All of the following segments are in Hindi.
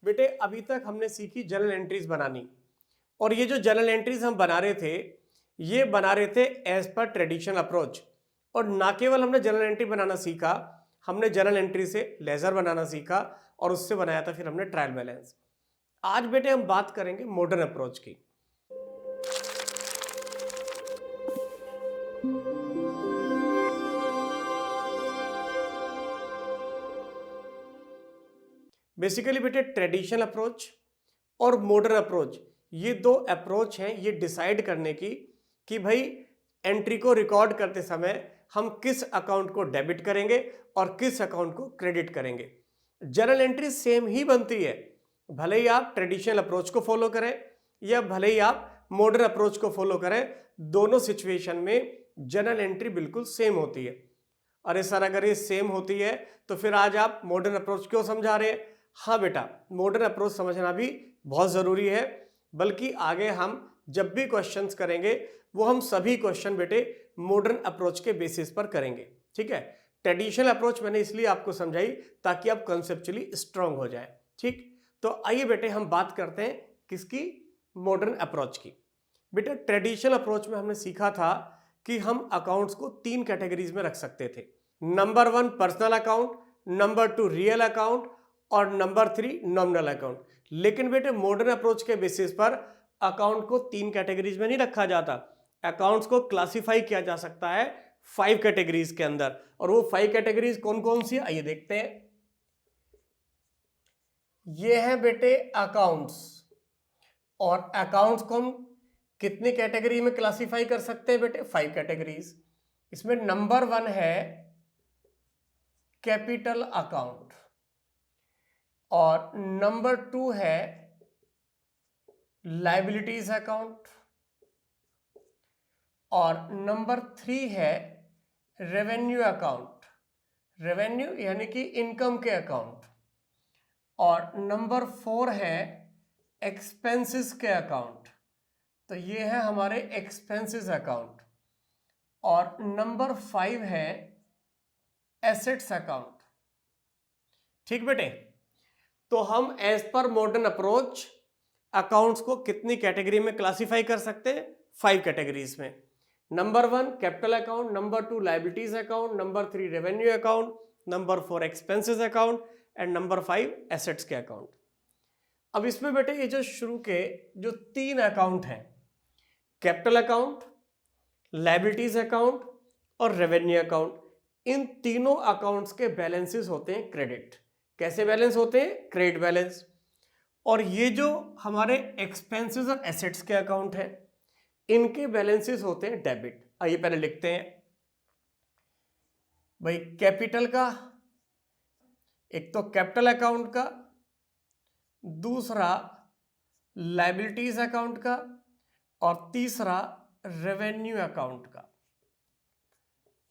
बेटे अभी तक हमने सीखी जर्नल एंट्रीज बनानी, और ये जो जर्नल एंट्रीज हम बना रहे थे ये बना रहे थे एज पर ट्रेडिशनल अप्रोच। और ना केवल हमने जर्नल एंट्री बनाना सीखा, हमने जर्नल एंट्री से लेजर बनाना सीखा और उससे बनाया था फिर हमने ट्रायल बैलेंस। आज बेटे हम बात करेंगे मॉडर्न अप्रोच की। बेसिकली बेटे ट्रेडिशनल अप्रोच और मॉडर्न अप्रोच ये दो अप्रोच हैं ये डिसाइड करने की कि भाई एंट्री को रिकॉर्ड करते समय हम किस अकाउंट को डेबिट करेंगे और किस अकाउंट को क्रेडिट करेंगे। जर्नल एंट्री सेम ही बनती है, भले ही आप ट्रेडिशनल अप्रोच को फॉलो करें या भले ही आप मॉडर्न अप्रोच को फॉलो करें, दोनों सिचुएशन में जर्नल एंट्री बिल्कुल सेम होती है। अरे सर अगर ये सेम होती है तो फिर आज आप मॉडर्न अप्रोच क्यों समझा रहे हैं? हाँ बेटा, मॉडर्न अप्रोच समझना भी बहुत ज़रूरी है, बल्कि आगे हम जब भी क्वेश्चंस करेंगे वो हम सभी क्वेश्चन बेटे मॉडर्न अप्रोच के बेसिस पर करेंगे। ठीक है, ट्रेडिशनल अप्रोच मैंने इसलिए आपको समझाई ताकि आप कंसेप्चुअली स्ट्रांग हो जाए। ठीक, तो आइए बेटे हम बात करते हैं किसकी, मॉडर्न अप्रोच की। बेटा ट्रेडिशनल अप्रोच में हमने सीखा था कि हम अकाउंट्स को 3 कैटेगरीज में रख सकते थे। Number 1 personal account, number 2 real account और नंबर 3 नॉमिनल अकाउंट। लेकिन बेटे मॉडर्न अप्रोच के बेसिस पर अकाउंट को 3 कैटेगरीज में नहीं रखा जाता, अकाउंट्स को क्लासिफाई किया जा सकता है 5 कैटेगरीज के अंदर। और वो 5 कैटेगरीज कौन कौन सी है आइए देखते हैं। ये है बेटे अकाउंट्स, और अकाउंट्स को हम कितनी कैटेगरी में क्लासिफाई कर सकते हैं बेटे? 5 कैटेगरीज। इसमें नंबर 1 है कैपिटल अकाउंट, और नंबर 2 है लायबिलिटीज अकाउंट, और नंबर 3 है रेवेन्यू अकाउंट, रेवेन्यू यानी कि इनकम के अकाउंट, और नंबर 4 है एक्सपेंसेस के अकाउंट, तो ये है हमारे एक्सपेंसेस अकाउंट, और नंबर 5 है एसेट्स अकाउंट। ठीक बेटे, तो हम as per modern approach accounts को कितनी कैटेगरी में क्लासिफाई कर सकते हैं? 5 कैटेगरीज में। Number 1 capital account, number 2 liabilities account, number 3 revenue account, number 4 expenses account and number 5 assets के अकाउंट। अब इसमें बेटे ये जो शुरू के जो 3 अकाउंट हैं, कैपिटल अकाउंट, लायबिलिटीज अकाउंट और रेवेन्यू अकाउंट, इन तीनों अकाउंट्स के बैलेंसेस होते हैं क्रेडिट। कैसे बैलेंस होते हैं? Credit balance. और ये जो हमारे एक्सपेंसेस और एसेट्स के अकाउंट हैं इनके बैलेंसेस होते हैं डेबिट। आइए पहले लिखते हैं भाई कैपिटल का, एक तो कैपिटल अकाउंट का, दूसरा लायबिलिटीज अकाउंट का, और तीसरा रेवेन्यू अकाउंट का।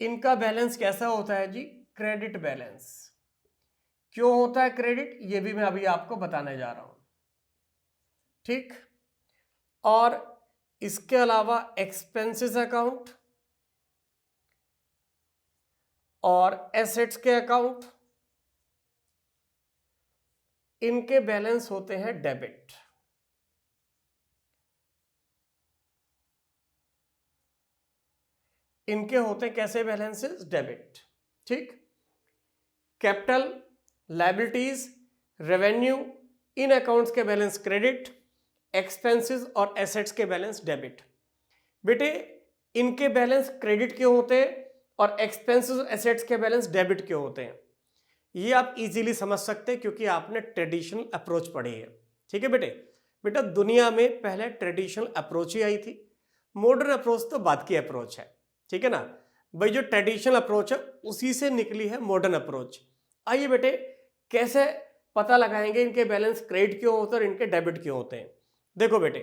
इनका बैलेंस कैसा होता है जी? Credit balance. क्यों होता है क्रेडिट, ये भी मैं अभी आपको बताने जा रहा हूं। ठीक, और इसके अलावा एक्सपेंसेस अकाउंट और एसेट्स के अकाउंट, इनके बैलेंस होते हैं डेबिट। इनके होते हैं कैसे बैलेंसेस? डेबिट। ठीक, कैपिटल, लायबिलिटीज, रेवेन्यू, इन अकाउंट्स के बैलेंस क्रेडिट, एक्सपेंसेस और एसेट्स के बैलेंस डेबिट। बेटे इनके बैलेंस क्रेडिट क्यों होते हैं और एक्सपेंसेस और एसेट्स के बैलेंस डेबिट क्यों होते हैं? ये आप इजीली समझ सकते हैं क्योंकि आपने ट्रेडिशनल अप्रोच पढ़ी है। ठीक है बेटे, बेटा दुनिया में पहले ट्रेडिशनल अप्रोच ही आई थी, मॉडर्न अप्रोच तो बाद की अप्रोच है। ठीक है ना भाई, जो ट्रेडिशनल अप्रोच है उसी से निकली है मॉडर्न अप्रोच। आइए बेटे कैसे पता लगाएंगे इनके बैलेंस क्रेडिट क्यों होते हैं और इनके डेबिट क्यों होते हैं। देखो बेटे,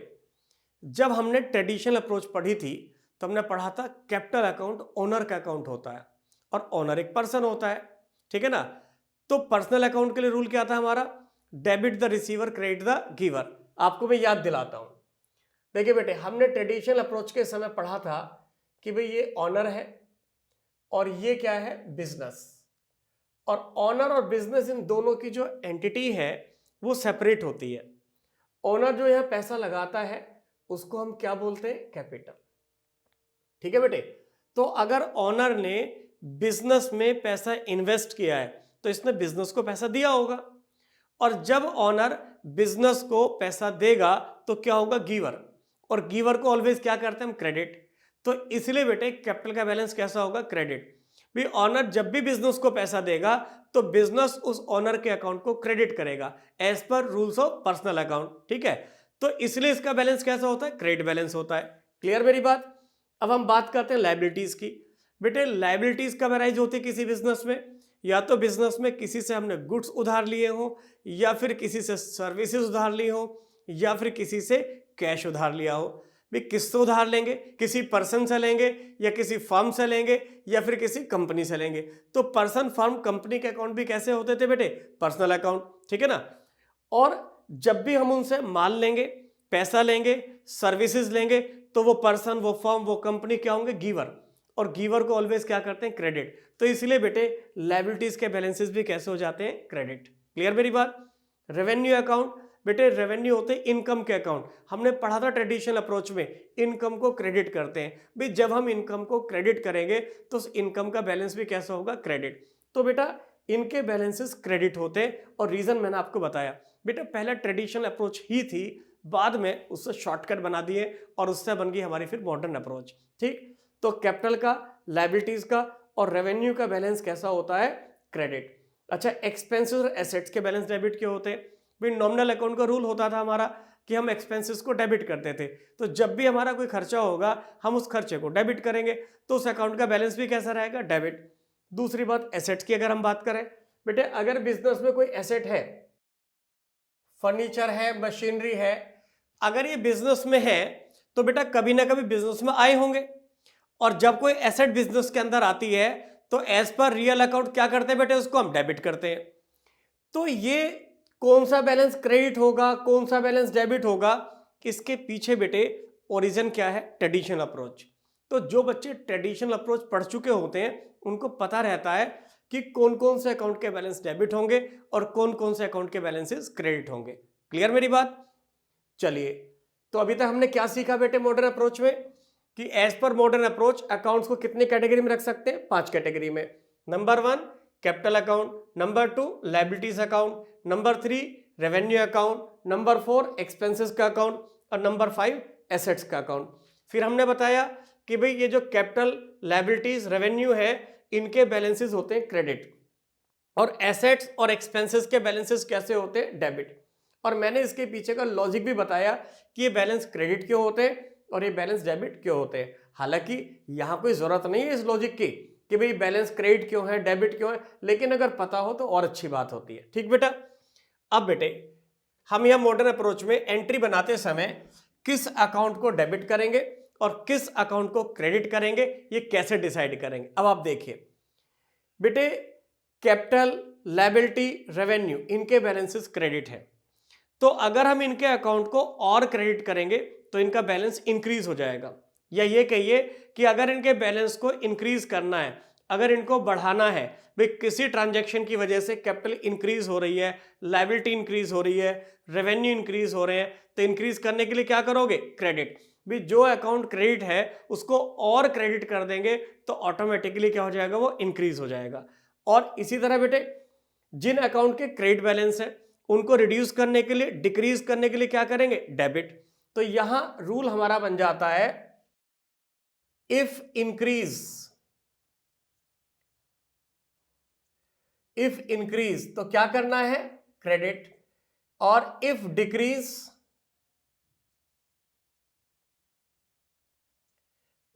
जब हमने ट्रेडिशनल अप्रोच पढ़ी थी तो हमने पढ़ा था कैपिटल अकाउंट ओनर का अकाउंट होता है और ओनर एक पर्सन होता है। ठीक है ना, तो पर्सनल अकाउंट के लिए रूल क्या था हमारा? Debit the receiver credit the giver. आपको मैं याद दिलाता हूं। देखिए बेटे, हमने ट्रेडिशनल अप्रोच के समय पढ़ा था कि भाई ये ऑनर है और ये क्या है? बिजनेस। और ऑनर और बिजनेस इन दोनों की जो एंटिटी है वो सेपरेट होती है। ओनर जो यहाँ पैसा लगाता है उसको हम क्या बोलते हैं? कैपिटल। ठीक है बेटे, तो अगर ओनर ने बिजनेस में पैसा इन्वेस्ट किया है तो इसने बिजनेस को पैसा दिया होगा, और जब ओनर बिजनेस को पैसा देगा तो क्या होगा? गिवर, और गिवर को ऑलवेज क्या करते हैं हम? क्रेडिट। तो इसलिए बेटे कैपिटल का बैलेंस कैसा होगा? क्रेडिट। भी ऑनर जब भी बिजनेस को पैसा देगा तो बिजनेस उस ऑनर के अकाउंट को क्रेडिट करेगा as per rules of personal account. ठीक है, तो इसलिए इसका बैलेंस कैसा होता है? क्रेडिट बैलेंस होता है। क्लियर मेरी बात? अब हम बात करते हैं लायबिलिटीज की। बेटे लायबिलिटीज कब अराइज होती है किसी बिजनेस में? या तो बिजनेस में किसी से हमने गुड्स उधार लिए हो, या फिर किसी से सर्विसेज उधार ली हो, या फिर किसी से कैश उधार लिया हो। भी किससे उधार लेंगे? किसी पर्सन से लेंगे, या किसी फर्म से लेंगे, या फिर किसी कंपनी से लेंगे। तो पर्सन, फर्म, कंपनी के अकाउंट भी कैसे होते थे बेटे? Personal account. ठीक है ना। और जब भी हम उनसे माल लेंगे, पैसा लेंगे, सर्विसेज लेंगे, तो वो पर्सन, वो फर्म, वो कंपनी क्या होंगे? गिवर, और गिवर को ऑलवेज क्या करते हैं? क्रेडिट। तो इसलिए बेटे लायबिलिटीज के बैलेंसेस भी कैसे हो जाते हैं? क्रेडिट। क्लियर मेरी बात? रेवेन्यू अकाउंट, बेटे रेवेन्यू होते हैं इनकम के अकाउंट। हमने पढ़ा था ट्रेडिशनल अप्रोच में इनकम को क्रेडिट करते हैं। भाई जब हम इनकम को क्रेडिट करेंगे तो उस इनकम का बैलेंस भी कैसा होगा? क्रेडिट। तो बेटा इनके बैलेंसेस क्रेडिट होते हैं, और रीजन मैंने आपको बताया। बेटा पहला ट्रेडिशनल अप्रोच ही थी, बाद में उससे शॉर्टकट बना दिए और उससे बन गई हमारी फिर मॉडर्न अप्रोच। ठीक, तो कैपिटल का, लायबिलिटीज का और रेवेन्यू का बैलेंस कैसा होता है? क्रेडिट। अच्छा, एक्सपेंसेस और एसेट्स के बैलेंस डेबिट क्यों होते हैं? भाई नॉमिनल अकाउंट का रूल होता था हमारा कि हम एक्सपेंसेस को डेबिट करते थे, तो जब भी हमारा कोई खर्चा होगा हम उस खर्चे को डेबिट करेंगे, तो उस अकाउंट का बैलेंस भी कैसा रहेगा? डेबिट। दूसरी बात एसेट्स की अगर हम बात करें, बेटे अगर बिजनेस में कोई एसेट है, फर्नीचर है, मशीनरी है, अगर ये बिजनेस में है तो बेटा कभी ना कभी बिजनेस में आए होंगे, और जब कोई एसेट बिजनेस के अंदर आती है तो एज पर रियल अकाउंट क्या करते हैं बेटे? उसको हम डेबिट करते हैं। तो ये कौन सा बैलेंस क्रेडिट होगा, कौन सा बैलेंस डेबिट होगा, इसके पीछे बेटे ओरिजिन क्या है? Traditional approach. तो जो बच्चे ट्रेडिशनल अप्रोच पढ़ चुके होते हैं उनको पता रहता है कि कौन कौन से अकाउंट के बैलेंस डेबिट होंगे और कौन कौन से अकाउंट के बैलेंसेस क्रेडिट होंगे। क्लियर मेरी बात? चलिए, तो अभी तक हमने क्या सीखा बेटे मॉडर्न अप्रोच में? कि as per modern approach accounts को कितने कैटेगरी में रख सकते हैं? 5 कैटेगरी में। Number 1 capital account, number 2 liabilities account, number 3 revenue account, number 4 expenses का अकाउंट, और नंबर 5 एसेट्स का अकाउंट। फिर हमने बताया कि भाई ये जो कैपिटल, लायबिलिटीज, रेवेन्यू है, इनके बैलेंसेस होते हैं क्रेडिट, और एसेट्स और एक्सपेंसेस के बैलेंसेस कैसे होते हैं? डेबिट। और मैंने इसके पीछे का लॉजिक भी बताया कि ये बैलेंस क्रेडिट क्यों होते हैं और ये बैलेंस डेबिट क्यों होते हैं। हालांकि यहाँ कोई जरूरत नहीं है इस लॉजिक की कि भाई बैलेंस क्रेडिट क्यों है, डेबिट क्यों है, लेकिन अगर पता हो तो और अच्छी बात होती है। ठीक बेटा, अब बेटे हम यहाँ मॉडर्न अप्रोच में एंट्री बनाते समय किस अकाउंट को डेबिट करेंगे और किस अकाउंट को क्रेडिट करेंगे, ये कैसे डिसाइड करेंगे? अब आप देखिए बेटे, कैपिटल, लायबिलिटी, रेवेन्यू, इनके बैलेंसेस क्रेडिट है, तो अगर हम इनके अकाउंट को और क्रेडिट करेंगे तो इनका बैलेंस इंक्रीज हो जाएगा। या ये कहिए कि अगर इनके बैलेंस को इंक्रीज करना है, अगर इनको बढ़ाना है, भाई किसी ट्रांजैक्शन की वजह से कैपिटल इंक्रीज हो रही है, लायबिलिटी इंक्रीज हो रही है, रेवेन्यू इंक्रीज हो रहे हैं, तो इंक्रीज करने के लिए क्या करोगे? क्रेडिट। भी जो अकाउंट क्रेडिट है उसको और क्रेडिट कर देंगे तो ऑटोमेटिकली क्या हो जाएगा? वो इंक्रीज हो जाएगा। और इसी तरह बेटे जिन अकाउंट के क्रेडिट बैलेंस है उनको रिड्यूस करने के लिए, डिक्रीज करने के लिए क्या करेंगे? डेबिट। तो यहां रूल हमारा बन जाता है इफ इंक्रीज तो क्या करना है? क्रेडिट, और इफ डिक्रीज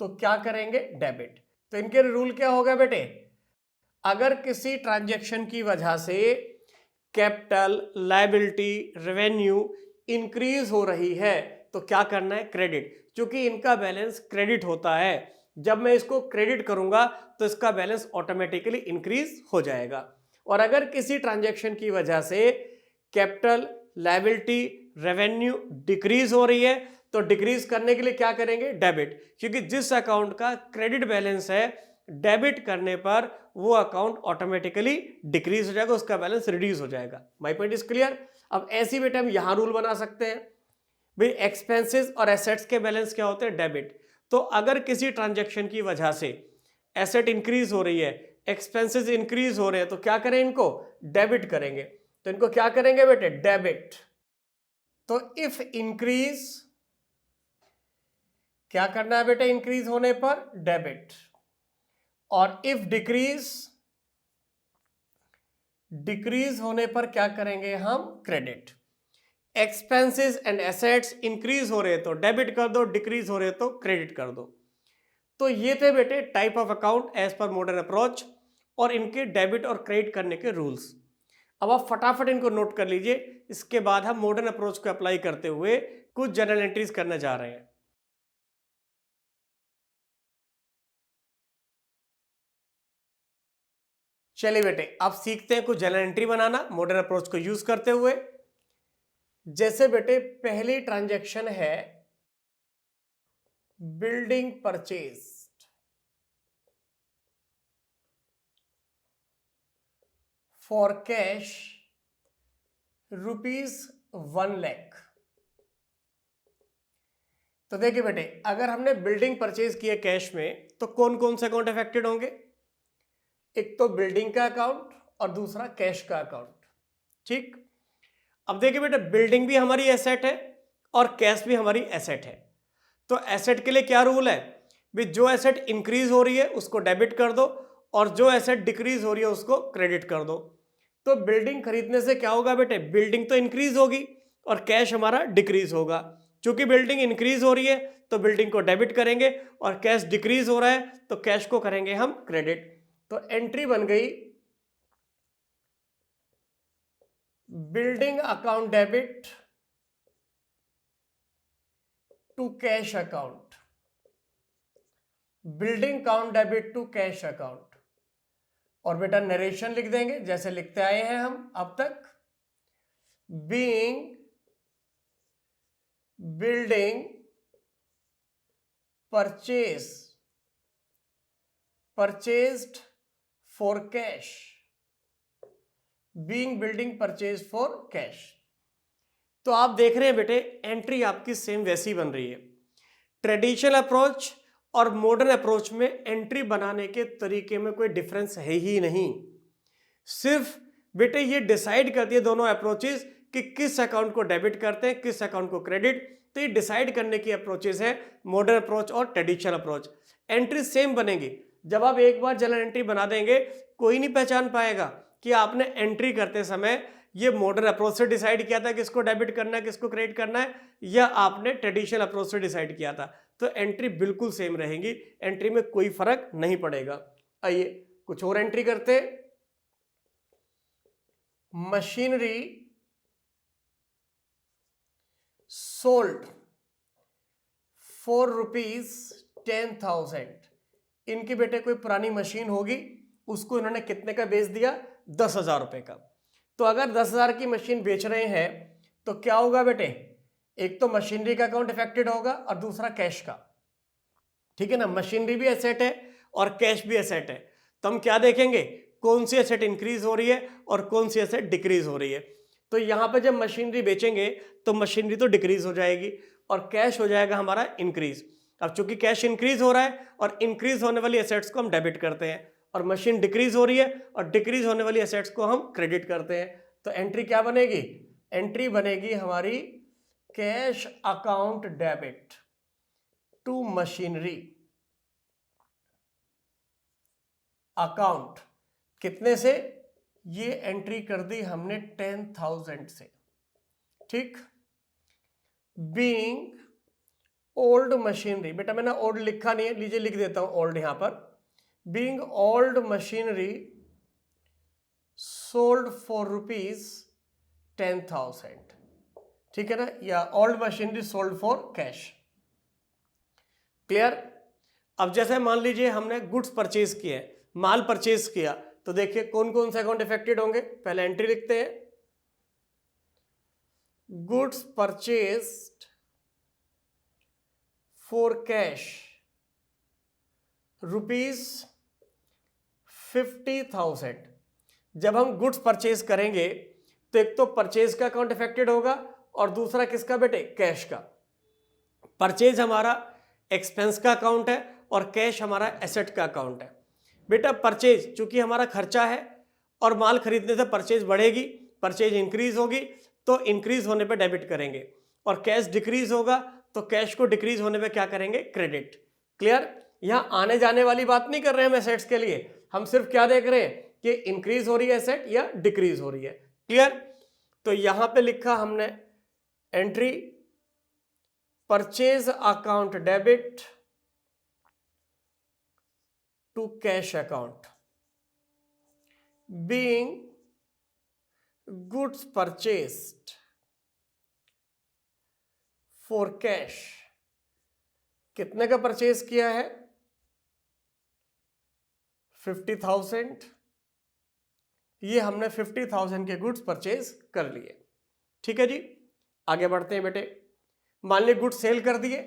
तो क्या करेंगे? डेबिट। तो इनके रूल क्या होगा बेटे? अगर किसी ट्रांजैक्शन की वजह से कैपिटल, लायबिलिटी, रेवेन्यू इंक्रीज हो रही है तो क्या करना है? क्रेडिट। क्योंकि इनका बैलेंस क्रेडिट होता है, जब मैं इसको क्रेडिट करूंगा तो इसका बैलेंस ऑटोमेटिकली इंक्रीज हो जाएगा। और अगर किसी ट्रांजैक्शन की वजह से कैपिटल, लायबिलिटी, रेवेन्यू डिक्रीज हो रही है तो डिक्रीज करने के लिए क्या करेंगे? डेबिट। क्योंकि जिस अकाउंट का क्रेडिट बैलेंस है, डेबिट करने पर वो अकाउंट ऑटोमेटिकली डिक्रीज हो जाएगा, उसका बैलेंस रिड्यूस हो जाएगा। My point is clear? अब ऐसी बेटे हम यहां रूल बना सकते हैं भाई, एक्सपेंसेस और एसेट्स के बैलेंस क्या होते हैं, डेबिट। तो अगर किसी ट्रांजैक्शन की वजह से एसेट इंक्रीज हो रही है, एक्सपेंसेस इंक्रीज हो रहे हैं, तो क्या करें, इनको डेबिट करेंगे। तो इनको क्या करेंगे बेटे, डेबिट। तो इफ इंक्रीज, क्या करना है बेटे, इंक्रीज होने पर डेबिट, और इफ डिक्रीज, डिक्रीज होने पर क्या करेंगे हम, credit. Expenses and assets increase हो रहे तो डेबिट कर दो, डिक्रीज हो रहे तो क्रेडिट कर दो। तो ये थे बेटे type of account as per modern approach और इनके डेबिट और क्रेडिट करने के रूल्स। अब आप फटाफट इनको नोट कर लीजिए, इसके बाद हम मॉडर्न अप्रोच को अप्लाई करते हुए कुछ जनरल एंट्रीज करने जा रहे हैं। चलिए बेटे अब सीखते हैं कुछ जनरल एंट्री बनाना मॉडर्न अप्रोच को यूज करते हुए। जैसे बेटे पहली ट्रांजैक्शन है building purchase for cash ₹1 lakh. तो देखिए बेटे अगर हमने बिल्डिंग परचेज किया कैश में तो कौन कौन से अकाउंट अफेक्टेड होंगे, एक तो बिल्डिंग का अकाउंट और दूसरा कैश का अकाउंट। ठीक, अब देखिए बेटा बिल्डिंग भी हमारी एसेट है और कैश भी हमारी एसेट है। तो एसेट के लिए क्या रूल है भी, जो एसेट इंक्रीज हो रही है उसको डेबिट कर दो और जो एसेट डिक्रीज हो रही है उसको क्रेडिट कर दो। तो बिल्डिंग खरीदने से क्या होगा बेटे, बिल्डिंग तो इंक्रीज होगी और कैश हमारा डिक्रीज होगा। चूंकि बिल्डिंग इंक्रीज हो रही है तो बिल्डिंग को डेबिट करेंगे और कैश डिक्रीज हो रहा है तो कैश को करेंगे हम क्रेडिट। तो एंट्री बन गई building account debit to cash account, building account debit to cash account. और बेटा नरेशन लिख देंगे जैसे लिखते आए हैं हम अब तक, being building purchased for cash, being building purchase for cash. तो आप देख रहे हैं बेटे एंट्री आपकी सेम वैसी बन रही है। ट्रेडिशनल अप्रोच और मॉडर्न अप्रोच में एंट्री बनाने के तरीके में कोई डिफरेंस है ही नहीं। सिर्फ बेटे ये डिसाइड करती है दोनों अप्रोचेस कि किस अकाउंट को डेबिट करते हैं, किस अकाउंट को क्रेडिट। तो ये डिसाइड करने की अप्रोचेस है मॉडर्न अप्रोच और ट्रेडिशनल अप्रोच। एंट्री सेम बनेगी। जब आप एक बार जनरल एंट्री बना देंगे कोई नहीं पहचान पाएगा कि आपने एंट्री करते समय ये मॉडर्न अप्रोच से डिसाइड किया था किसको डेबिट करना है किसको क्रेडिट करना है, या आपने ट्रेडिशनल अप्रोच से डिसाइड किया था। तो एंट्री बिल्कुल सेम रहेगी, एंट्री में कोई फर्क नहीं पड़ेगा। आइए कुछ और एंट्री करते। Machinery sold for ₹10,000। इनकी बेटे कोई पुरानी मशीन होगी उसको इन्होंने कितने का बेच दिया, 10,000 रुपए का। तो अगर 10,000 की मशीन बेच रहे हैं तो क्या होगा बेटे, एक तो मशीनरी का अकाउंट अफेक्टेड होगा और दूसरा कैश का। ठीक है ना, मशीनरी भी एसेट है और कैश भी एसेट है। तो हम क्या देखेंगे, कौन सी एसेट इंक्रीज हो रही है और कौन सी एसेट डिक्रीज हो रही है। तो यहां पे जब मशीनरी बेचेंगे तो मशीनरी तो डिक्रीज हो जाएगी और कैश हो जाएगा हमारा इंक्रीज। अब चूंकि कैश इंक्रीज हो रहा है और इंक्रीज होने वाली एसेट्स को हम डेबिट करते हैं और मशीन डिक्रीज हो रही है और डिक्रीज होने वाली एसेट्स को हम क्रेडिट करते हैं। तो एंट्री क्या बनेगी, एंट्री बनेगी हमारी cash account debit to machinery account. कितने से, ये एंट्री कर दी हमने 10,000 से। ठीक, बीइंग ओल्ड मशीनरी, बेटा मैंने ओल्ड लिखा नहीं है, लीजिए लिख देता हूं ओल्ड यहां पर। Being old machinery sold for ₹10,000। ठीक है ना, या old machinery sold for cash. Clear. अब जैसे मान लीजिए हमने गुड्स परचेज किए, माल परचेज किया, तो देखिए कौन कौन से अकाउंट इफेक्टेड होंगे। पहले एंट्री लिखते हैं, गुड्स परचेज्ड फॉर कैश ₹50,000। जब हम गुड्स परचेज करेंगे तो एक तो परचेज का अकाउंट अफेक्टेड होगा और दूसरा किसका बेटे, कैश का। परचेज हमारा एक्सपेंस का अकाउंट है और कैश हमारा एसेट का अकाउंट है। बेटा परचेज चूंकि हमारा खर्चा है और माल खरीदने से परचेज बढ़ेगी, परचेज इंक्रीज होगी तो इंक्रीज होने पे डेबिट करेंगे, और कैश डिक्रीज होगा तो कैश को डिक्रीज होने पे क्या करेंगे, क्रेडिट। क्लियर? यहां आने जाने वाली बात नहीं कर रहे हैं हम एसेट्स के लिए, हम सिर्फ क्या देख रहे हैं कि इंक्रीज हो रही है एसेट या डिक्रीज हो रही है। क्लियर? तो यहां पे लिखा हमने entry purchase account debit to cash account being goods purchased for cash. कितने का परचेज किया है, 50,000। ये हमने 50,000 के गुड्स परचेज कर लिए। ठीक है जी, आगे बढ़ते हैं बेटे। मान ली गुड्स सेल कर दिए,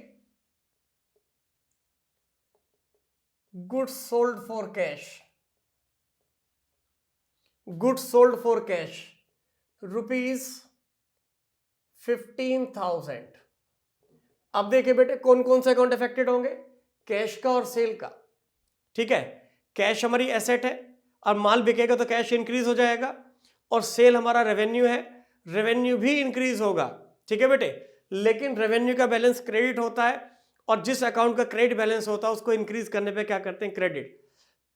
goods sold for cash, goods sold for cash ₹15,000। अब देखिए बेटे कौन कौन से अकाउंट अफेक्टेड होंगे, कैश का और सेल का। ठीक है, कैश हमारी एसेट है और माल बिकेगा तो कैश इंक्रीज हो जाएगा, और सेल हमारा रेवेन्यू है, रेवेन्यू भी इंक्रीज होगा। ठीक है बेटे, लेकिन रेवेन्यू का बैलेंस क्रेडिट होता है और जिस अकाउंट का क्रेडिट बैलेंस होता है उसको इंक्रीज करने पे क्या करते हैं, क्रेडिट।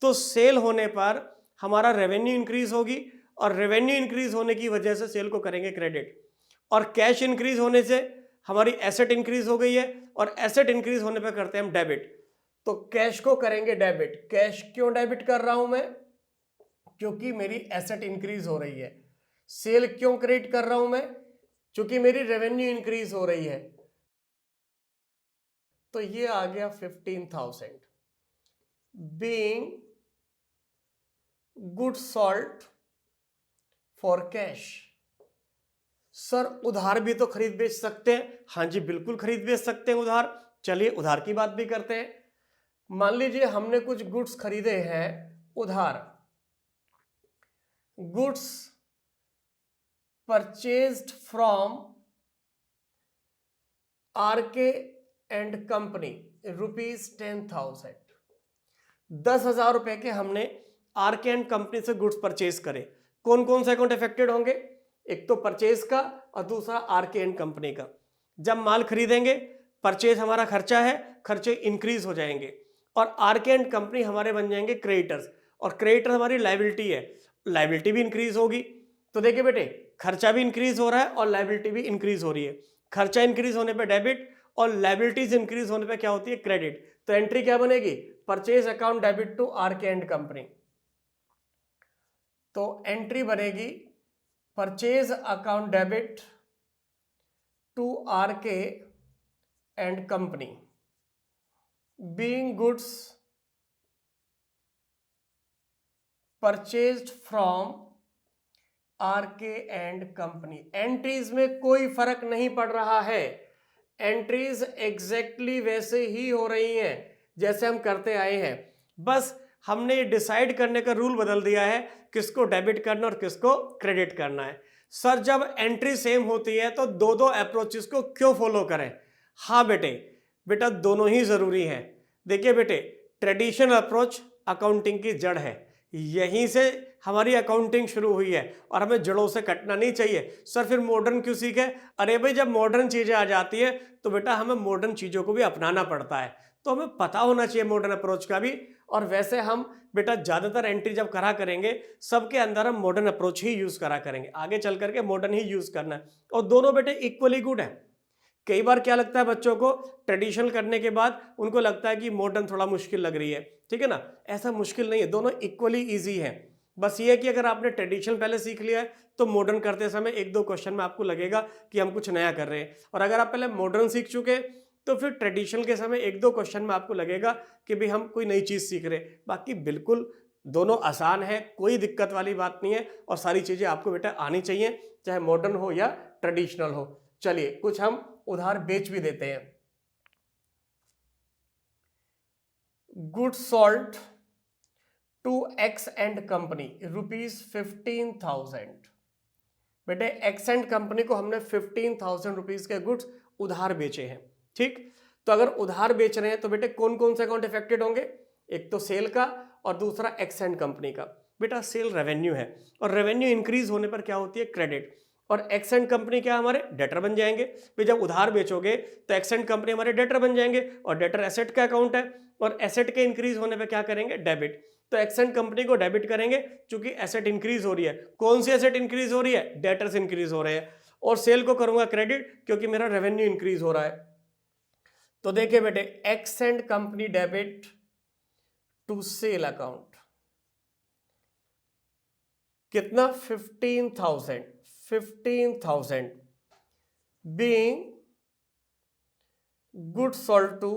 तो सेल होने पर हमारा रेवेन्यू इंक्रीज होगी और रेवेन्यू इंक्रीज होने की वजह से सेल को करेंगे क्रेडिट, और कैश इंक्रीज होने से हमारी एसेट इंक्रीज हो गई है और एसेट इंक्रीज होने पे करते हैं हम डेबिट। तो कैश को करेंगे डेबिट। कैश क्यों डेबिट कर रहा हूं मैं, क्योंकि मेरी एसेट इंक्रीज हो रही है। सेल क्यों क्रेडिट कर रहा हूं मैं, क्योंकि मेरी रेवेन्यू इंक्रीज हो रही है। तो ये आ गया 15,000 being goods sold for cash. Sir उधार भी तो खरीद बेच सकते हैं। हाँ जी बिल्कुल खरीद बेच सकते हैं उधार। चलिए उधार की बात भी करते हैं। मान लीजिए हमने कुछ गुड्स खरीदे हैं उधार, goods purchased from R K and company ₹10,000। 10,000 रुपए के हमने आरके एंड कंपनी से गुड्स परचेज करे। कौन कौन से अकाउंट अफेक्टेड होंगे, एक तो परचेज का और दूसरा आरके एंड कंपनी का। जब माल खरीदेंगे परचेज हमारा खर्चा है, खर्चे इंक्रीज हो जाएंगे, और आरके एंड कंपनी हमारे बन जाएंगे क्रेडिटर्स, और क्रेडिटर हमारी लायबिलिटी है, लायबिलिटी भी इंक्रीज होगी। तो देखिए बेटे खर्चा भी इंक्रीज हो रहा है और लायबिलिटी भी इंक्रीज हो रही है। खर्चा इंक्रीज होने पे डेबिट और लायबिलिटीज इंक्रीज होने पे क्या होती है, क्रेडिट। तो एंट्री क्या बनेगी, purchase account debit to R K and company. तो एंट्री बनेगी purchase account debit to R K and company being goods purchased from R K and company. Entries में कोई फर्क नहीं पड़ रहा है, एंट्रीज एग्जैक्टली वैसे ही हो रही हैं जैसे हम करते आए हैं। बस हमने डिसाइड करने का रूल बदल दिया है किसको डेबिट करना और किसको क्रेडिट करना है। सर जब एंट्री सेम होती है तो दो दो अप्रोचेस को क्यों फॉलो करें। हाँ बेटा दोनों ही जरूरी है। देखिए बेटे ट्रेडिशनल अप्रोच अकाउंटिंग की जड़ है, यहीं से हमारी अकाउंटिंग शुरू हुई है और हमें जड़ों से कटना नहीं चाहिए। सर फिर मॉडर्न क्यों सीखे, अरे भाई जब मॉडर्न चीजें आ जाती है तो बेटा हमें मॉडर्न चीजों को भी अपनाना पड़ता है, तो हमें पता होना चाहिए मॉडर्न अप्रोच का भी। और वैसे हम बेटा ज्यादातर एंट्री जब करा करेंगे सबके अंदर हम मॉडर्न अप्रोच ही यूज करा करेंगे, आगे चल करके मॉडर्न ही यूज करना है। और दोनों बेटे इक्वली गुड है। कई बार क्या लगता है बच्चों को, ट्रेडिशनल करने के बाद उनको लगता है कि मॉडर्न थोड़ा मुश्किल लग रही है, ठीक है ना। ऐसा मुश्किल नहीं है, दोनों इक्वली इजी है। बस ये है कि अगर आपने ट्रेडिशनल पहले सीख लिया है तो मॉडर्न करते समय एक दो क्वेश्चन में आपको लगेगा कि हम कुछ नया कर रहे हैं, और अगर आप पहले मॉडर्न सीख चुके तो फिर ट्रेडिशनल के समय एक दो क्वेश्चन में आपको लगेगा कि भाई हम कोई नई चीज सीख रहे। बाकी बिल्कुल दोनों आसान है, कोई दिक्कत वाली बात नहीं है, और सारी चीजें आपको बेटा आनी चाहिए, चाहे मॉडर्न हो या ट्रेडिशनल हो। चलिए कुछ हम उधार बेच भी देते हैं। Goods sold to X and company ₹15,000 बेटे एक्सेंट कंपनी को हमने 15,000 रुपीज के गुड्स उधार बेचे हैं, ठीक। तो अगर उधार बेच रहे हैं तो बेटे कौन कौन से अकाउंट इफेक्टेड होंगे, एक तो सेल का और दूसरा एक्सेंट कंपनी का। बेटा सेल रेवेन्यू है और रेवेन्यू इंक्रीज होने पर क्या होती है, क्रेडिट, और एक्सेंट कंपनी क्या हमारे डेटर बन जाएंगे। फिर जब उधार बेचोगे तो एक्सेंट कंपनी हमारे डेटर बन जाएंगे और डेटर एसेट का अकाउंट है और एसेट के इंक्रीज होने पे क्या करेंगे, डेबिट। तो एक्सेंट कंपनी को डेबिट करेंगे क्योंकि एसेट इंक्रीज हो रही है। कौन सी एसेट इंक्रीज हो रही है, डेटर्स इंक्रीज हो रहे हैं। और सेल को करूंगा क्रेडिट क्योंकि मेरा रेवेन्यू इंक्रीज हो रहा है। तो देखिए बेटे X and company debit to sale account कितना, 15,000 being good sold to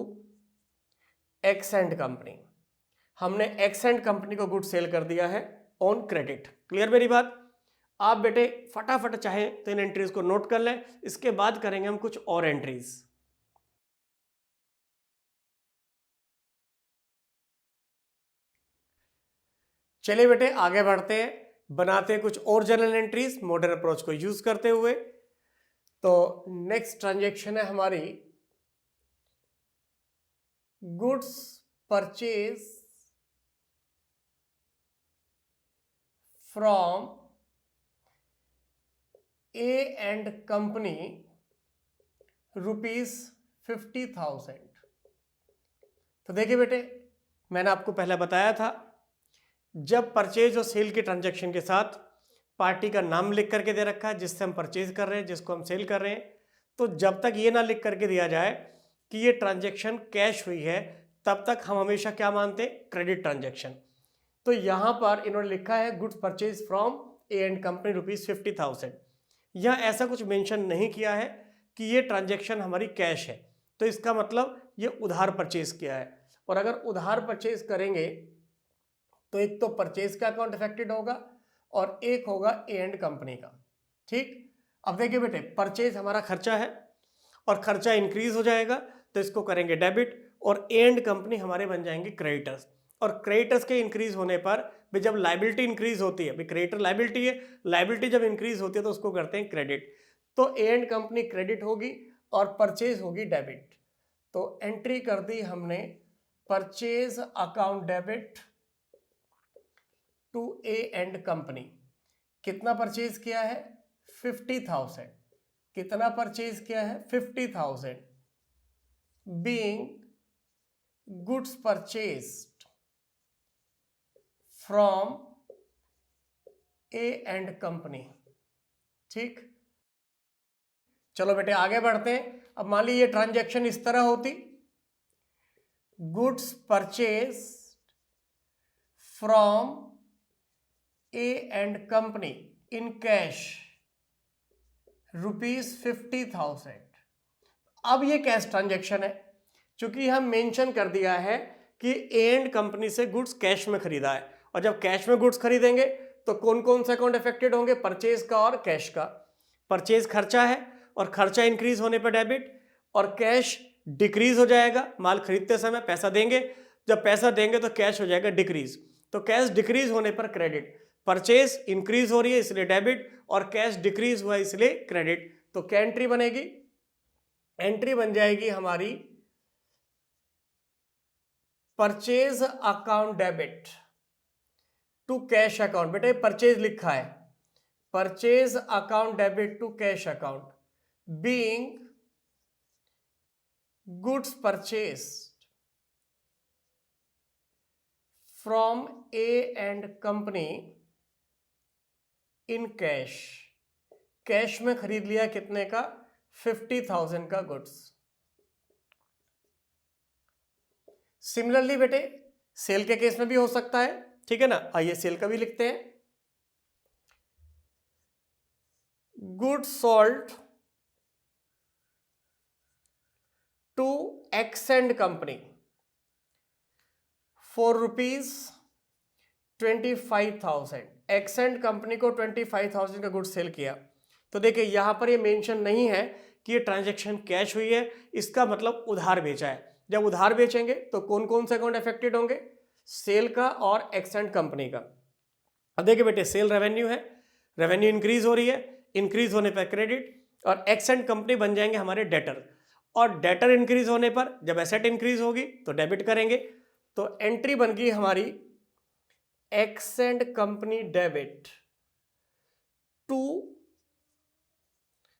X and company. हमने एक्सेंट कंपनी को गुड सेल कर दिया है ऑन क्रेडिट। क्लियर मेरी बात। आप बेटे फटाफट चाहे तो इन एंट्रीज को नोट कर लें, इसके बाद करेंगे हम कुछ और एंट्रीज। चलिए बेटे आगे बढ़ते हैं, बनाते हैं कुछ और जर्नल एंट्रीज मॉडर्न अप्रोच को यूज करते हुए। तो नेक्स्ट ट्रांजैक्शन है हमारी goods purchase from A and company ₹50,000। तो देखिए बेटे मैंने आपको पहले बताया था, जब परचेज और सेल के ट्रांजैक्शन के साथ पार्टी का नाम लिख करके दे रखा है जिससे हम परचेज कर रहे हैं, जिसको हम सेल कर रहे हैं, तो जब तक ये ना लिख करके दिया जाए कि ये ट्रांजैक्शन कैश हुई है, तब तक हम हमेशा क्या मानते हैं, क्रेडिट ट्रांजैक्शन। तो यहां पर इन्होंने लिखा है goods purchase from A and company ₹50,000। यह ऐसा कुछ मेंशन नहीं किया है कि ये ट्रांजैक्शन हमारी कैश है, तो इसका मतलब ये उधार परचेज किया है। और अगर उधार परचेज करेंगे तो एक तो परचेज का अकाउंट इफेक्टेड होगा और एक होगा ए एंड कंपनी का, ठीक। अब देखिए बेटे परचेज हमारा खर्चा है और खर्चा इंक्रीज हो जाएगा तो इसको करेंगे डेबिट और ए एंड कंपनी हमारे बन जाएंगे क्रेडिटर्स। और क्रेडिटर्स के इंक्रीज होने पर भी जब लाइबिलिटी इंक्रीज होती है, क्रेडिटर लाइबिलिटी है, लाइबिलिटी जब इंक्रीज होती है तो उसको करते हैं क्रेडिट। तो ए एंड कंपनी क्रेडिट होगी और परचेज होगी डेबिट। तो एंट्री कर दी हमने purchase account debit to A and company. कितना परचेज किया है, 50,000। कितना परचेज किया है, 50,000 being goods purchased from A and company, ठीक। चलो बेटे आगे बढ़ते हैं। अब मान लीजिए ट्रांजैक्शन इस तरह होती, goods purchase from A and company in cash ₹50,000। अब ये कैश ट्रांजैक्शन है, क्योंकि हम मेंशन कर दिया है कि ए एंड कंपनी से गुड्स कैश में खरीदा है। और जब कैश में गुड्स खरीदेंगे तो कौन कौन से अकाउंट इफेक्टेड होंगे, परचेज का और कैश का। परचेज खर्चा है और खर्चा इंक्रीज होने पर डेबिट, और कैश डिक्रीज हो जाएगा। माल खरीदते समय पैसा देंगे, जब पैसा देंगे तो कैश हो जाएगा डिक्रीज। तो कैश डिक्रीज होने पर क्रेडिट। परचेज इंक्रीज हो रही है इसलिए डेबिट और कैश डिक्रीज हुआ इसलिए क्रेडिट। तो क्या एंट्री बनेगी, एंट्री बन जाएगी हमारी purchase account debit to cash account. बेटे परचेज लिखा है, purchase account debit to cash account being goods purchased from A and company in cash. Cash में खरीद लिया कितने का, 50,000 का गुड्स। सिमिलरली बेटे सेल के केस में भी हो सकता है, ठीक है ना। आइए सेल का भी लिखते हैं, goods sold to X and company for ₹25,000। X and company को 25,000 का गुड्स सेल किया। तो देखिए यहां पर ये मेंशन नहीं है कि ये ट्रांजैक्शन कैश हुई है, इसका मतलब उधार बेचा है। जब उधार बेचेंगे तो कौन कौन से अकाउंट अफेक्टेड होंगे, सेल का और एक्सेंट कंपनी का। अब देखिए बेटे सेल रेवेन्यू है, रेवेन्यू इंक्रीज हो रही है, इंक्रीज होने पर क्रेडिट, और एक्स एंड कंपनी बन जाएंगे हमारे डेटर, और डेटर इंक्रीज होने पर जब एसेट इंक्रीज होगी तो डेबिट करेंगे। तो एंट्री बन गई हमारी X and company debit to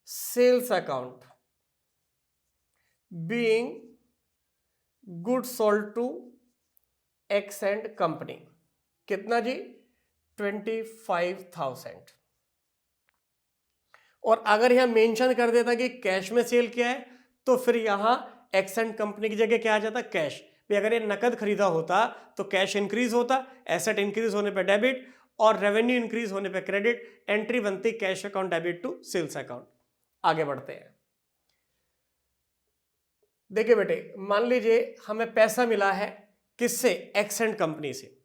sales account being good sold to X and company. कितना जी? 25,000। और अगर यहां मेंशन कर देता कि कैश में सेल किया है तो फिर यहां एक्स एंड कंपनी की जगह क्या आ जाता? कैश। भी अगर ये नकद खरीदा होता तो कैश इंक्रीज होता, एसेट इंक्रीज होने पे डेबिट, और रेवेन्यू इंक्रीज होने पे क्रेडिट। एंट्री बनती cash account debit to sales account. आगे बढ़ते हैं। देखिए बेटे, मान लीजिए हमें पैसा मिला है किससे? एक्स एंड कंपनी से।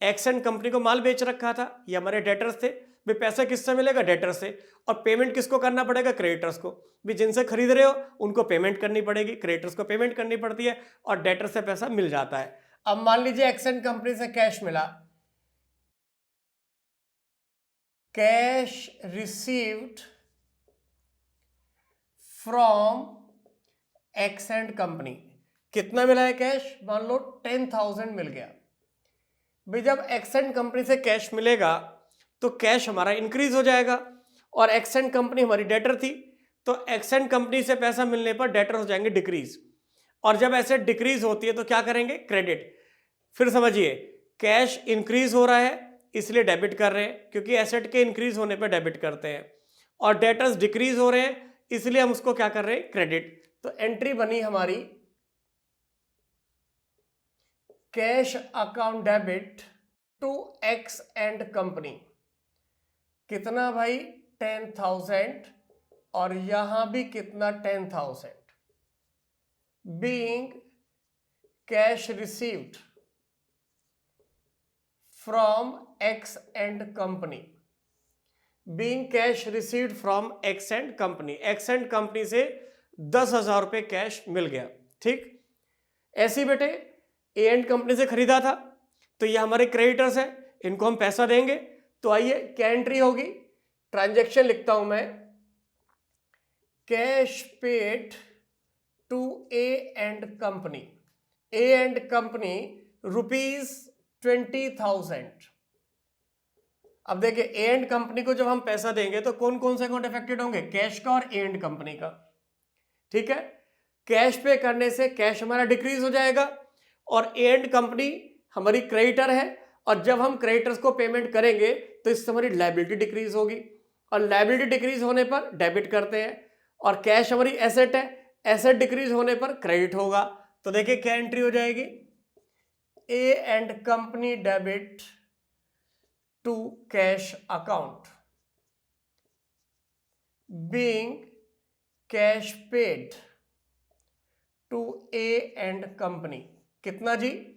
एक्स एंड कंपनी को माल बेच रखा था, ये हमारे डेटर्स थे। भी पैसा किससे मिलेगा? डेटर से। और पेमेंट किसको करना पड़ेगा? क्रेडिटर्स को। भी जिनसे खरीद रहे हो उनको पेमेंट करनी पड़ेगी, क्रेडिटर्स को पेमेंट करनी पड़ती है, और डेटर से पैसा मिल जाता है। अब मान लीजिए एक्स एंड कंपनी से कैश मिला, cash received from X and company. कितना मिला है कैश? मान लो 10,000 मिल गया। भाई जब एक्स एंड कंपनी से कैश मिलेगा तो कैश हमारा इंक्रीज हो जाएगा, और एक्स एंड कंपनी हमारी डेटर थी, तो एक्स एंड कंपनी से पैसा मिलने पर डेटर हो जाएंगे डिक्रीज, और जब एसेट डिक्रीज होती है तो क्या करेंगे? क्रेडिट। फिर समझिए, कैश इंक्रीज हो रहा है इसलिए डेबिट कर रहे हैं, क्योंकि एसेट के इंक्रीज होने पर डेबिट करते हैं, और डेटर्स डिक्रीज हो रहे हैं इसलिए हम उसको क्या कर रहे हैं? क्रेडिट। तो एंट्री बनी हमारी cash account debit to X and company. कितना भाई? 10,000, और यहां भी कितना? 10,000। Being cash received from X and company. Being cash received from X and company. X and company से 10,000 रुपये कैश मिल गया। ठीक, ऐसे ही बेटे ए एंड कंपनी से खरीदा था तो ये हमारे क्रेडिटर्स हैं, इनको हम पैसा देंगे। तो आइए क्या एंट्री होगी? ट्रांजैक्शन लिखता हूं मैं, cash paid to A and company. A and company ₹20,000। अब देखिए, ए एंड कंपनी को जब हम पैसा देंगे तो कौन कौन से अकाउंट अफेक्टेड होंगे? कैश का और ए एंड कंपनी का। ठीक है, कैश पे करने से कैश हमारा डिक्रीज हो जाएगा, और ए एंड कंपनी हमारी क्रेडिटर है, और जब हम क्रेडिटर्स को पेमेंट करेंगे तो इससे हमारी लायबिलिटी डिक्रीज होगी, और लायबिलिटी डिक्रीज होने पर डेबिट करते हैं, और कैश हमारी एसेट है, एसेट डिक्रीज होने पर क्रेडिट होगा। तो देखिए क्या एंट्री हो जाएगी? A and company debit to cash account being cash paid to A and company. कितना जी?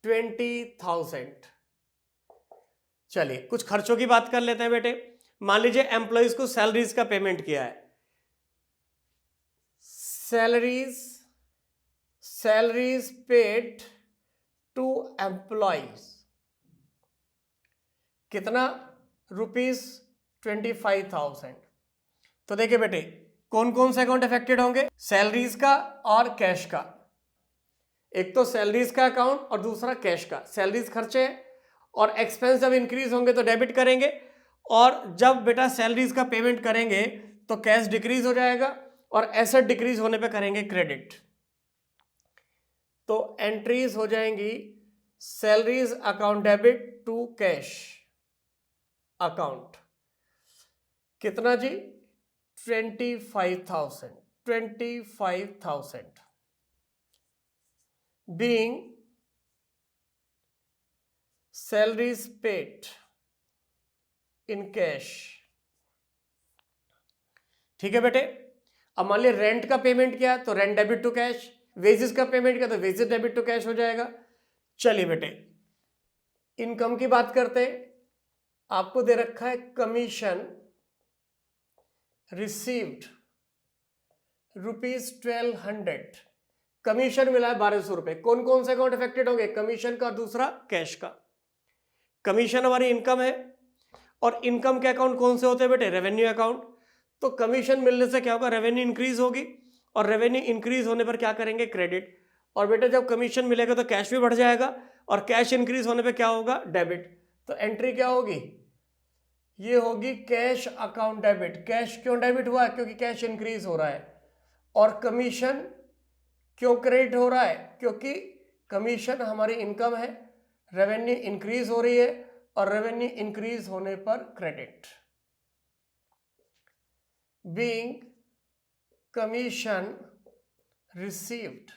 20,000। चलिए कुछ खर्चों की बात कर लेते हैं बेटे। मान लीजिए एम्प्लॉइज को सैलरीज का पेमेंट किया है। Salaries paid to employees. कितना? ₹25,000। तो देखिए बेटे, कौन कौन से अकाउंट अफेक्टेड होंगे? सैलरीज का और कैश का। एक तो सैलरीज का अकाउंट और दूसरा कैश का। सैलरीज खर्चे हैं, और एक्सपेंस जब इंक्रीज होंगे तो डेबिट करेंगे, और जब बेटा सैलरीज का पेमेंट करेंगे तो कैश डिक्रीज हो जाएगा, और एसेट डिक्रीज होने पे करेंगे क्रेडिट। तो एंट्रीज हो जाएंगी salaries account debit to cash account. कितना जी? 25,000 being salaries paid in cash। ठीक है बेटे, अब मान लिया रेंट का पेमेंट किया तो rent debit to cash, wages का पेमेंट किया तो वेजेस डेबिट टू कैश हो जाएगा। चलिए बेटे, इनकम की बात करते हैं। आपको दे रखा है कमीशन रिसीव्ड ₹1200। कमीशन मिला है 1,200 रुपए। कौन कौन से अकाउंट अफेक्टेड होंगे? कमीशन का, दूसरा कैश का। कमीशन हमारी इनकम है, और इनकम के अकाउंट कौन से होते हैं बेटे? Revenue account. तो कमीशन मिलने से क्या होगा? रेवेन्यू इंक्रीज होगी, और रेवेन्यू इंक्रीज होने पर क्या करेंगे? क्रेडिट। और बेटे जब कमीशन मिलेगा तो कैश भी बढ़ जाएगा, और कैश इंक्रीज होने पे क्या होगा? डेबिट। तो एंट्री क्या होगी? ये होगी कैश अकाउंट डेबिट। कैश क्यों डेबिट हुआ? क्योंकि कैश इंक्रीज हो रहा है। और कमीशन क्यों क्रेडिट हो रहा है? क्योंकि कमीशन हमारी इनकम है, रेवेन्यू इंक्रीज हो रही है, और रेवेन्यू इंक्रीज होने पर क्रेडिट। Being commission received.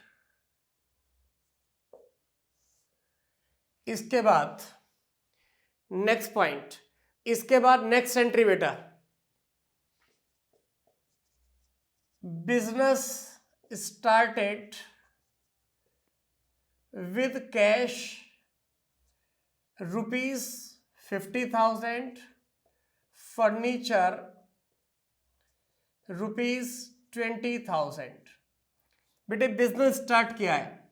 इसके बाद नेक्स्ट पॉइंट, इसके बाद नेक्स्ट एंट्री बेटा, business started with cash ₹50,000, furniture ₹20,000। बेटे बिजनेस स्टार्ट किया है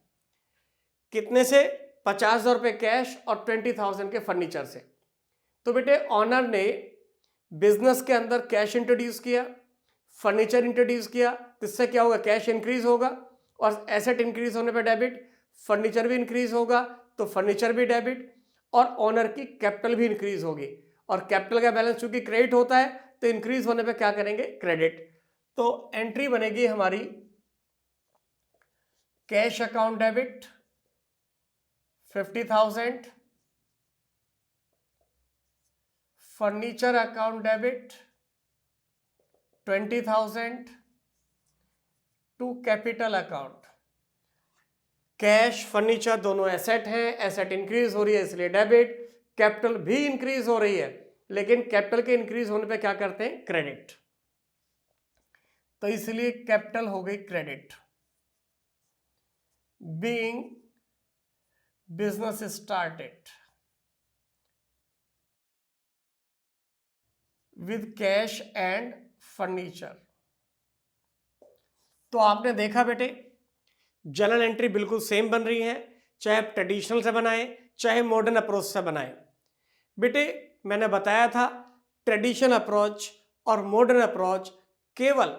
कितने से? 50,000 रुपये कैश और 20,000 के फर्नीचर से। तो बेटे ऑनर ने बिजनेस के अंदर कैश इंट्रोड्यूस किया, फर्नीचर इंट्रोड्यूस किया, इससे क्या होगा? कैश इंक्रीज होगा, और एसेट इंक्रीज होने पर डेबिट, फर्नीचर भी इंक्रीज होगा तो फर्नीचर भी डेबिट, और ऑनर की कैपिटल भी इंक्रीज होगी, और कैपिटल का बैलेंस चूंकि क्रेडिट होता है तो इंक्रीज होने पे क्या करेंगे? क्रेडिट। तो एंट्री बनेगी हमारी cash account debit 50,000, furniture account debit 20,000 to capital account. Cash furniture दोनों एसेट हैं, एसेट इंक्रीज हो रही है इसलिए डेबिट, कैपिटल भी इंक्रीज हो रही है, लेकिन कैपिटल के इंक्रीज होने पे क्या करते हैं? क्रेडिट। तो इसलिए कैपिटल हो गई credit. Being business started with cash and furniture. तो आपने देखा बेटे जर्नल एंट्री बिल्कुल सेम बन रही है, चाहे आप ट्रेडिशनल से बनाए चाहे मॉडर्न अप्रोच से बनाए। बेटे मैंने बताया था ट्रेडिशनल अप्रोच और मॉडर्न अप्रोच केवल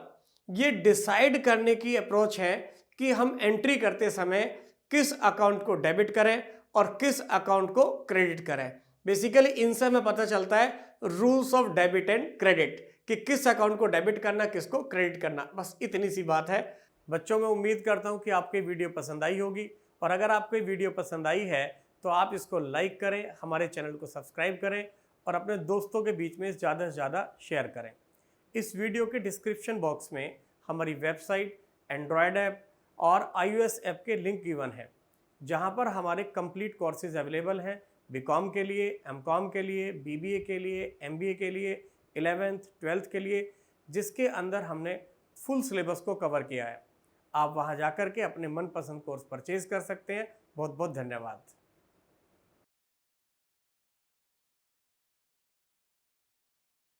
ये डिसाइड करने की अप्रोच है कि हम एंट्री करते समय किस अकाउंट को डेबिट करें और किस अकाउंट को क्रेडिट करें। बेसिकली इनसे हमें पता चलता है rules of debit and credit, कि किस अकाउंट को डेबिट करना, किसको क्रेडिट करना। बस इतनी सी बात है। बच्चों मैं उम्मीद करता हूं कि आपको ये वीडियो पसंद आई होगी, और अगर आपको ये वीडियो पसंद आई है तो आप इसको लाइक करें, हमारे चैनल को सब्सक्राइब करें, और अपने दोस्तों के बीच में ज़्यादा से ज़्यादा शेयर करें। इस वीडियो के डिस्क्रिप्शन बॉक्स में हमारी वेबसाइट, एंड्रॉयड ऐप और iOS ऐप के लिंक गिवन है, जहां पर हमारे कंप्लीट कोर्सेज अवेलेबल हैं। बीकॉम के लिए, एमकॉम के लिए, बीबीए के लिए, एमबीए के लिए, 11th 12th के लिए, जिसके अंदर हमने फुल सिलेबस को कवर किया है। आप वहां जाकर के अपने मनपसंद कोर्स परचेज कर सकते हैं। बहुत बहुत धन्यवाद।